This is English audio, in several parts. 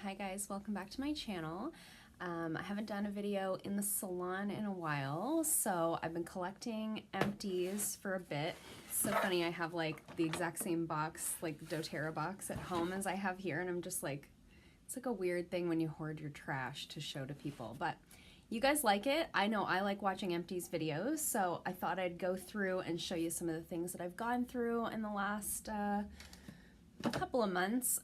Hi guys, welcome back to my channel. I haven't done a video in the salon in a while, so I've been collecting empties for a bit. It's so funny, I have like the exact same box, like the doTERRA box at home as I have here, and I'm just like, it's like a weird thing when you hoard your trash to show to people, but you guys like it. I know I like watching empties videos, so I thought I'd go through and show you some of the things that I've gone through in the last couple of months.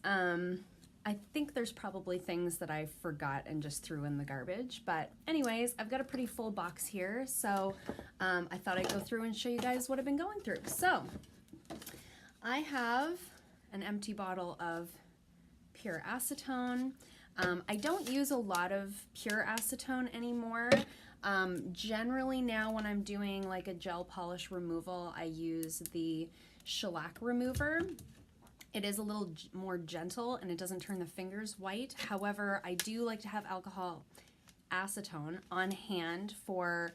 I think there's probably things that I forgot and just threw in the garbage, but anyways, I've got a pretty full box here, so I thought I'd go through and show you guys what I've been going through. So I have an empty bottle of pure acetone. I don't use a lot of pure acetone anymore. Generally now when I'm doing like a gel polish removal, I use the shellac remover. It is a little more gentle and it doesn't turn the fingers white. However, I do like to have alcohol acetone on hand for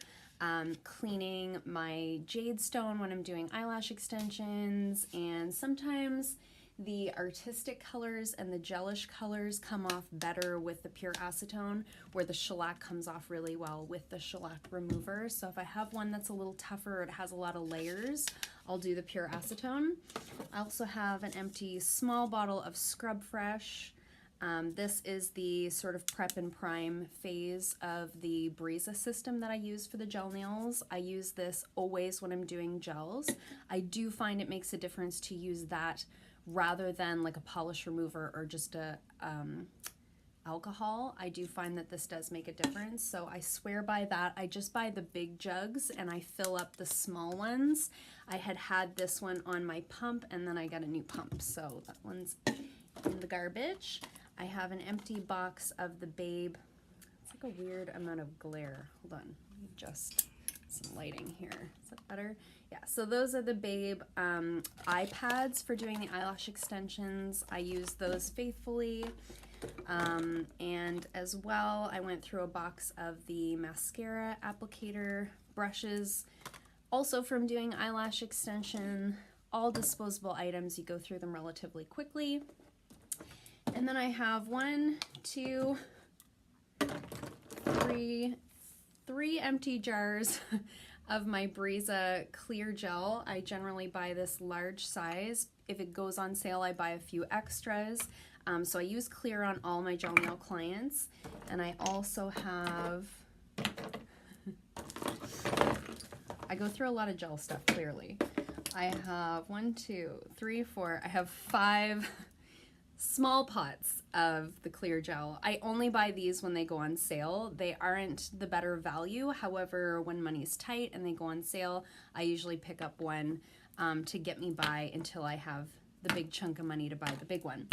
cleaning my jade stone when I'm doing eyelash extensions, and sometimes the artistic colors and the gelish colors come off better with the pure acetone, where the shellac comes off really well with the shellac remover. So if I have one that's a little tougher, it has a lot of layers, I'll do the pure acetone. I also have an empty small bottle of Scrub Fresh. This is the sort of prep and prime phase of the Breeza system that I use for the gel nails. I use this always when I'm doing gels. I do find it makes a difference to use that rather than like a polish remover or just a alcohol. I do find that this does make a difference, so I swear by that. I just buy the big jugs and I fill up the small ones. I had this one on my pump and then I got a new pump, so that one's in the garbage. I have an empty box of the Babe. It's like a weird amount of glare. Hold on, let me adjust some lighting here. Is that better? Yeah, so those are the Babe eye pads for doing the eyelash extensions. I use those faithfully. And as well, I went through a box of the mascara applicator brushes, also from doing eyelash extension. All disposable items, you go through them relatively quickly. And then I have three empty jars of my Breeza clear gel. I generally buy this large size. If it goes on sale, I buy a few extras. So I use clear on all my gel nail clients. And I also have, I go through a lot of gel stuff, clearly. I have 1, 2, 3, 4, I have 5 small pots of the clear gel. I only buy these when they go on sale. They aren't the better value. However, when money's tight and they go on sale, I usually pick up one to get me by until I have the big chunk of money to buy the big one.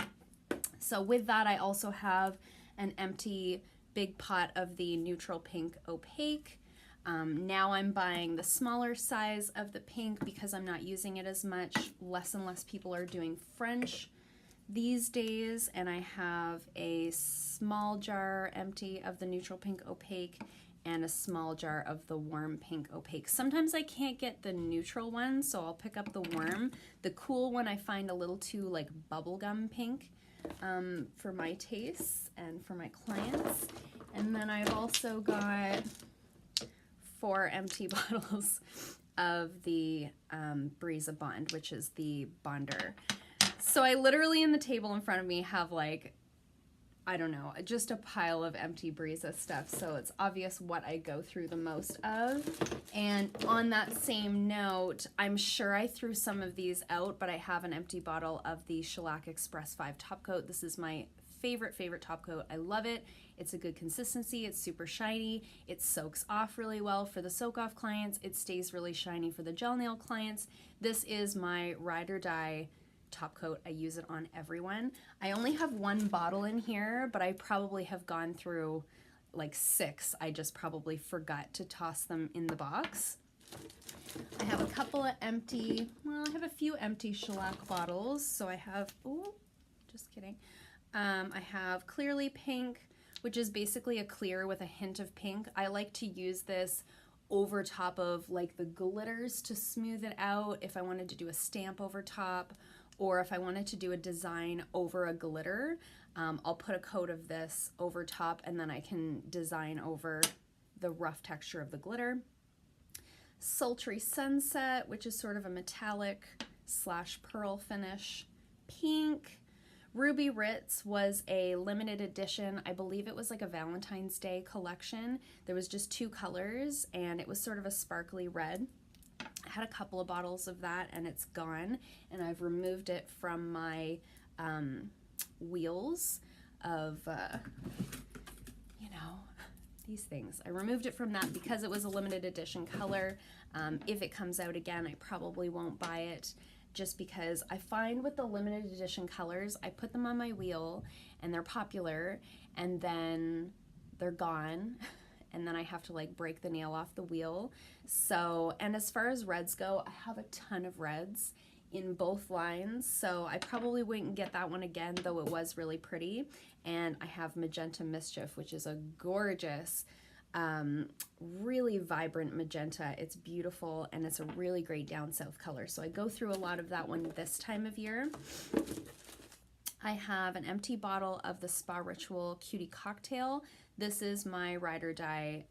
So with that, I also have an empty big pot of the neutral pink opaque. Now I'm buying the smaller size of the pink because I'm not using it as much. Less and less people are doing French these days, and I have a small jar empty of the neutral pink opaque and a small jar of the warm pink opaque. Sometimes I can't get the neutral one, so I'll pick up the warm. The cool one I find a little too like bubblegum pink for my tastes and for my clients. And then I've also got 4 empty bottles of the Breeza Bond, which is the bonder. So I literally, in the table in front of me, have like, I don't know, just a pile of empty Breeza stuff, so it's obvious what I go through the most of. And on that same note, I'm sure I threw some of these out, but I have an empty bottle of the Shellac Express 5 top coat. This is my favorite top coat. I love it. It's a good consistency. It's super shiny. It soaks off really well for the soak off clients. It stays really shiny for the gel nail clients. This is my ride or die top coat. I use it on everyone. I only have 1 bottle in here, but I probably have gone through like 6. I just probably forgot to toss them in the box. I have a couple of empty, well, I have a few empty shellac bottles. So I have, oh, just kidding. I have Clearly Pink, which is basically a clear with a hint of pink. I like to use this over top of like the glitters to smooth it out if I wanted to do a stamp over top, or if I wanted to do a design over a glitter, I'll put a coat of this over top and then I can design over the rough texture of the glitter. Sultry Sunset, which is sort of a metallic slash pearl finish. Pink. Ruby Ritz was a limited edition. I believe it was like a Valentine's Day collection. There was just 2 colors and it was sort of a sparkly red. I had a couple of bottles of that and it's gone, and I've removed it from my wheels of, you know, these things. I removed it from that because it was a limited edition color. If it comes out again, I probably won't buy it, just because I find with the limited edition colors, I put them on my wheel and they're popular and then they're gone. And then I have to like break the nail off the wheel. So, and as far as reds go, I have a ton of reds in both lines, so I probably wouldn't get that one again, though it was really pretty. And I have Magenta Mischief, which is a gorgeous, really vibrant magenta. It's beautiful and it's a really great down south color. So I go through a lot of that one this time of year. I have an empty bottle of the Spa Ritual Cutie Cocktail. This is my ride or die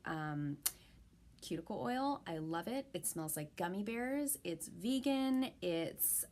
cuticle oil. I love it. It smells like gummy bears. It's vegan. It's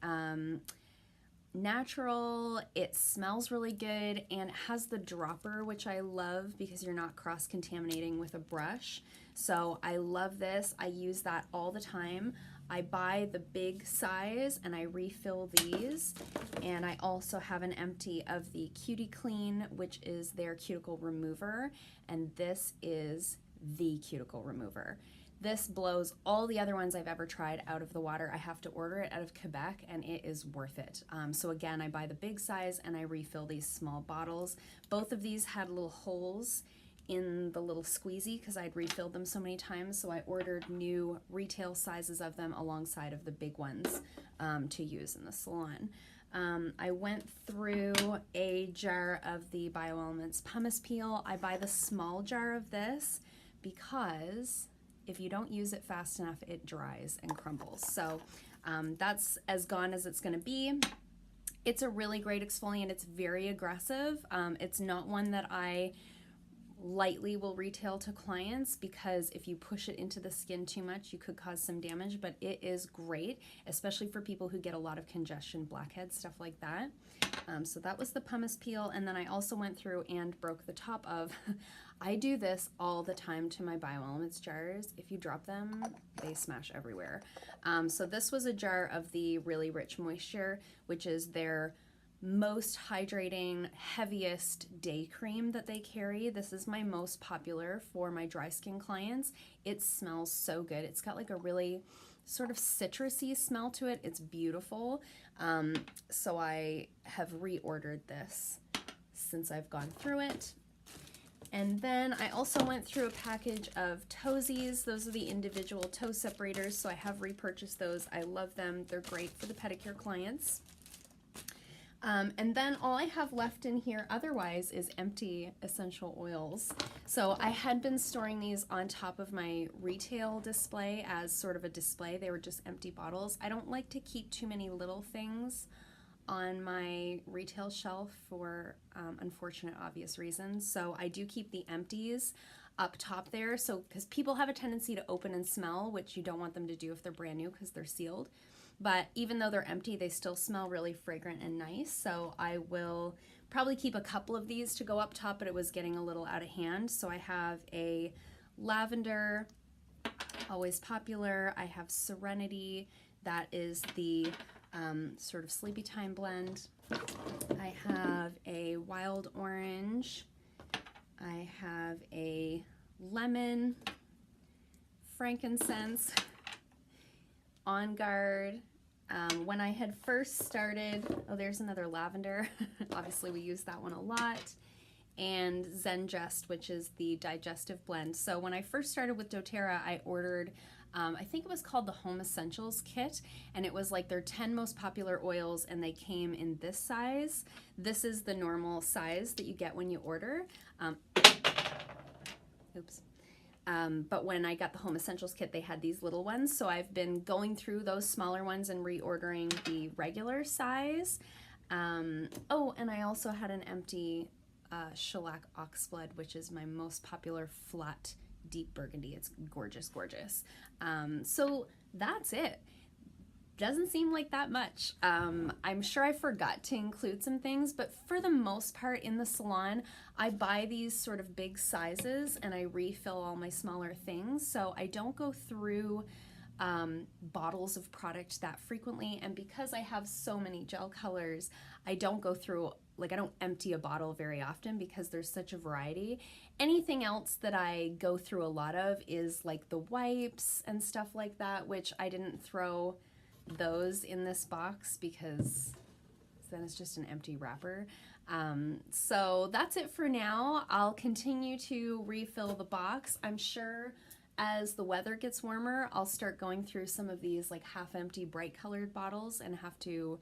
natural. It smells really good, and it has the dropper, which I love because you're not cross-contaminating with a brush. So I love this. I use that all the time. I buy the big size and I refill these, and I also have an empty of the Cutie Clean, which is their cuticle remover, and this is the cuticle remover. This blows all the other ones I've ever tried out of the water. I have to order it out of Quebec and it is worth it. So again, I buy the big size and I refill these small bottles. Both of these had little holes in the little squeezy because I'd refilled them so many times, so I ordered new retail sizes of them alongside of the big ones to use in the salon. I went through a jar of the BioElements pumice peel. I buy the small jar of this because if you don't use it fast enough, it dries and crumbles. So that's as gone as it's gonna be. It's a really great exfoliant. It's very aggressive. It's not one that I lightly will retail to clients because if you push it into the skin too much, you could cause some damage, but it is great, especially for people who get a lot of congestion, blackheads, stuff like that. So that was the pumice peel, and then I also went through and broke the top of, I do this all the time to my BioElements jars. If you drop them, they smash everywhere. So this was a jar of the Really Rich Moisture, which is their most hydrating, heaviest day cream that they carry. This is my most popular for my dry skin clients. It smells so good. It's got like a really sort of citrusy smell to it. It's beautiful. So I have reordered this since I've gone through it. And then I also went through a package of toesies. Those are the individual toe separators, so I have repurchased those. I love them. They're great for the pedicure clients. And then all I have left in here otherwise is empty essential oils. So I had been storing these on top of my retail display as sort of a display. They were just empty bottles. I don't like to keep too many little things on my retail shelf for unfortunate obvious reasons. So I do keep the empties up top there. So because people have a tendency to open and smell, which you don't want them to do if they're brand new because they're sealed. But even though they're empty, they still smell really fragrant and nice. So I will probably keep a couple of these to go up top, but it was getting a little out of hand. So I have a lavender, always popular. I have Serenity. That is the sort of sleepy time blend. I have a wild orange. I have a lemon, frankincense, On Guard. When I had first started, oh, there's another lavender. Obviously we use that one a lot. And Zengest, which is the digestive blend. So when I first started with doTERRA, I ordered, I think it was called the Home Essentials Kit, and it was like their 10 most popular oils, and they came in this size. This is the normal size that you get when you order. Oops. But when I got the Home Essentials kit, they had these little ones. So I've been going through those smaller ones and reordering the regular size. Oh, and I also had an empty shellac oxblood, which is my most popular flat deep burgundy. It's gorgeous, gorgeous. So that's it. Doesn't seem like that much. I'm sure I forgot to include some things, but for the most part in the salon, I buy these sort of big sizes and I refill all my smaller things. So I don't go through bottles of product that frequently. And because I have so many gel colors, I don't go through, like I don't empty a bottle very often because there's such a variety. Anything else that I go through a lot of is like the wipes and stuff like that, which I didn't throw those in this box because then it's just an empty wrapper. So that's it for now. I'll continue to refill the box. I'm sure as the weather gets warmer, I'll start going through some of these like half empty bright colored bottles and have to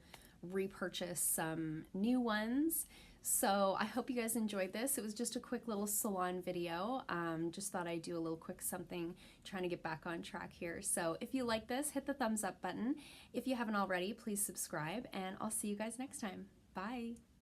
repurchase some new ones. So I hope you guys enjoyed this. It was just a quick little salon video. Just thought I'd do a little quick something, trying to get back on track here. So if you like this, hit the thumbs up button. If you haven't already, please subscribe, and I'll see you guys next time. Bye.